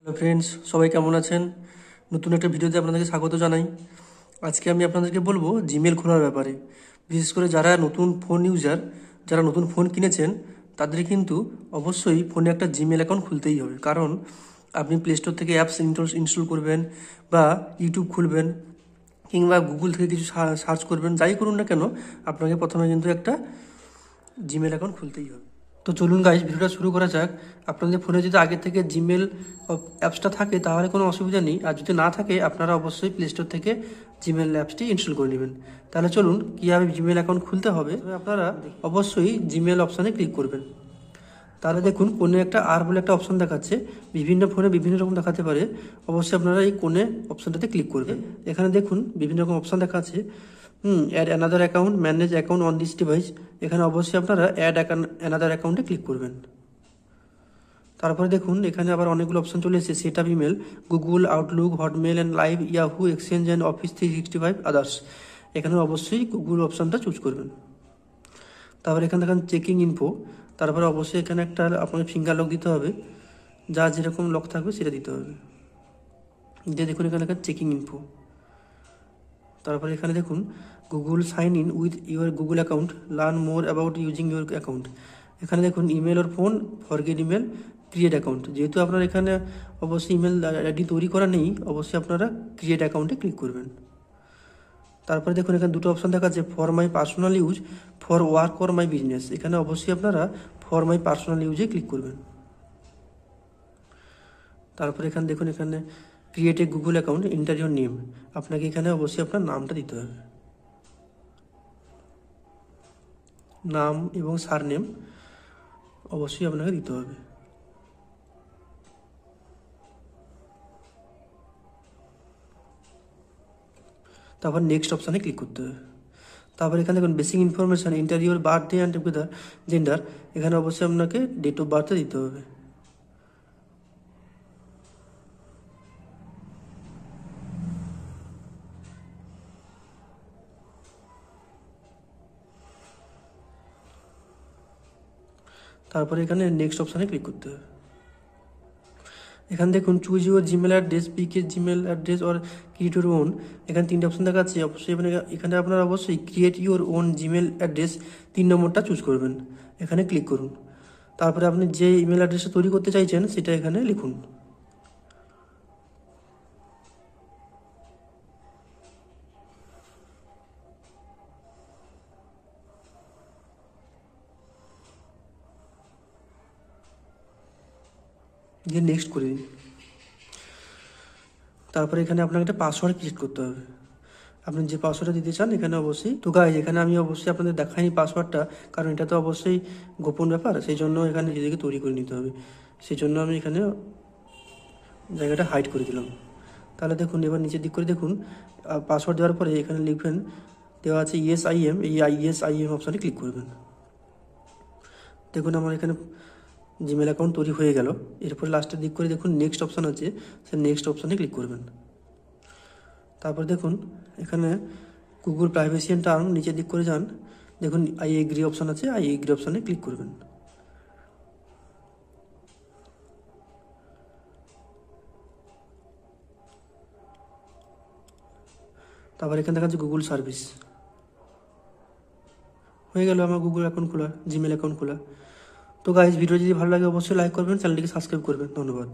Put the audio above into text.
Hello friends, সবাই কেমন আছেন? নতুন একটা ভিডিওতে আপনাদেরকে স্বাগত জানাই। আজকে আমি আপনাদেরকে বলবো জিমেল খোলার ব্যাপারে। বিশেষ করে যারা নতুন ফোন ইউজার, যারা নতুন ফোন কিনেছেন, তাদের কিন্তু অবশ্যই ফোনে একটা জিমেল অ্যাকাউন্ট খুলতেই হবে। কারণ আপনি প্লে স্টোর থেকে অ্যাপস ইনস্টল করবেন, বা ইউটিউব খুলবেন, কিংবা গুগল থেকে কিছু সার্চ করবেন, যাই করুন না কেন, আপনাকে প্রথমে কিন্তু একটা জিমেল অ্যাকাউন্ট খুলতেই হবে। তো চলুন গাইজ, ভিডিওটা শুরু করা যাক। আপনাদের ফোনে যদি আগে থেকে জিমেল অ্যাপসটা থাকে তাহলে কোনো অসুবিধা নেই, আর যদি না থাকে আপনারা অবশ্যই প্লে স্টোর থেকে জিমেল অ্যাপসটি ইনস্টল করে নেবেন। তাহলে চলুন কীভাবে জিমেল অ্যাকাউন্ট খুলতে হবে। আপনারা অবশ্যই জিমেল অপশানে ক্লিক করবেন। তাহলে দেখুন কোণে একটা আর বলে একটা অপশান দেখাচ্ছে। বিভিন্ন ফোনে বিভিন্ন রকম দেখাতে পারে, অবশ্যই আপনারা এই কোণে অপশানটাতে ক্লিক করবেন। এখানে দেখুন বিভিন্ন রকম অপশান দেখাচ্ছে। Add another account, manage account on this device. এখানে অবশ্যই আপনারা অ্যাড অ্যানাদার অ্যাকাউন্টে ক্লিক করবেন। তারপরে দেখুন এখানে আবার অনেকগুলো অপশান চলে এসেছে। Set up email, Google, Outlook, Hotmail and live, Yahoo, exchange and office 365 others. এখানে অবশ্যই গুগল অপশানটা চুজ করবেন। তারপরে এখানে দেখেন চেকিং ইনফো। তারপরে অবশ্যই এখানে একটা আপনাকে ফিঙ্গার লক দিতে হবে, যা যেরকম লক থাকবে সেটা দিতে হবে। দিয়ে দেখুন এখানে চেকিং ইনফো। তারপরে এখানে দেখুন Google sign in with your Google account, learn more about using your account. এখানে দেখুন email or phone, forget email, create account. যেহেতু আপনার এখানে অবশ্যই ইমেল আইডি তৈরি করা নেই, অবশ্যই আপনারা ক্রিয়েট অ্যাকাউন্টে ক্লিক করবেন। তারপরে দেখুন এখানে দুটো অপশান দেখাচ্ছে, for my personal use, for work or my business. এখানে অবশ্যই আপনারা ফর মাই পার্সোনাল ইউজে ক্লিক করবেন। তারপরে এখানে দেখুন এখানে create a Google account, enter your name. আপনাকে এখানে অবশ্যই আপনার নামটা দিতে হবে, নাম এবং সারনেম অবশ্যই আপনাকে দিতে হবে। তারপর নেক্সট অপশানে ক্লিক করতে হবে। তারপর এখানে দেখুন basic information, enter your birthday and together gender. এখানে অবশ্যই আপনাকে ডেট অফ বার্থে দিতে হবে। তারপরে এখানে নেক্সট অপশানে ক্লিক করতে হবে। এখানে দেখুন choose your Gmail address, pick a Gmail address or create your own. এখানে তিনটে অপশান দেখাচ্ছে। অবশ্যই এখানে আপনারা অবশ্যই create your own Gmail address 3 নম্বরটা চুজ করবেন। এখানে ক্লিক করুন। তারপরে আপনি যে ইমেল অ্যাড্রেসটা তৈরি করতে চাইছেন সেটা এখানে লিখুন। দিয়ে নেক্সট করে দিন। তারপরে এখানে আপনাকে একটা পাসওয়ার্ড ক্রিয়েট করতে হবে। আপনি যে পাসওয়ার্ডটা দিতে চান এখানে অবশ্যই। তো গাইজ এখানে আমি অবশ্যই আপনাদের দেখাইনি পাসওয়ার্ডটা, কারণ এটা তো অবশ্যই গোপন ব্যাপার, সেই জন্য এখানে নিজেকে তৈরি করে নিতে হবে। সেই জন্য আমি এখানে জায়গাটা হাইড করে দিলাম। তাহলে দেখুন এবার নিচের দিক করে দেখুন, পাসওয়ার্ড দেওয়ার পরে এখানে লিখবেন, দেওয়া আছে ইয়েস আই এম, এই ইয়েস আই এম অপশানে ক্লিক করবেন। দেখুন আমার এখানে জিমেল অ্যাকাউন্ট তৈরি হয়ে গেল। এরপরে লাস্টের দিক করে দেখুন নেক্সট অপশান আছে, সে নেক্সট অপশানে ক্লিক করবেন। তারপর দেখুন এখানে গুগল প্রাইভেসি অ্যান্ড টার্ম, নিচের দিক করে যান, দেখুন আই এগ্রি অপশান আছে, আই এগ্রি অপশানে ক্লিক করবেন। তারপর এখানে দেখা যাচ্ছে গুগল সার্ভিস। হয়ে গেল আমার গুগল অ্যাকাউন্ট খোলা, জিমেল অ্যাকাউন্ট খোলা। তো গাইজ ভিডিও যদি ভালো লাগে অবশ্যই লাইক করবেন, চ্যানেলটিকে সাবস্ক্রাইব করবেন। ধন্যবাদ।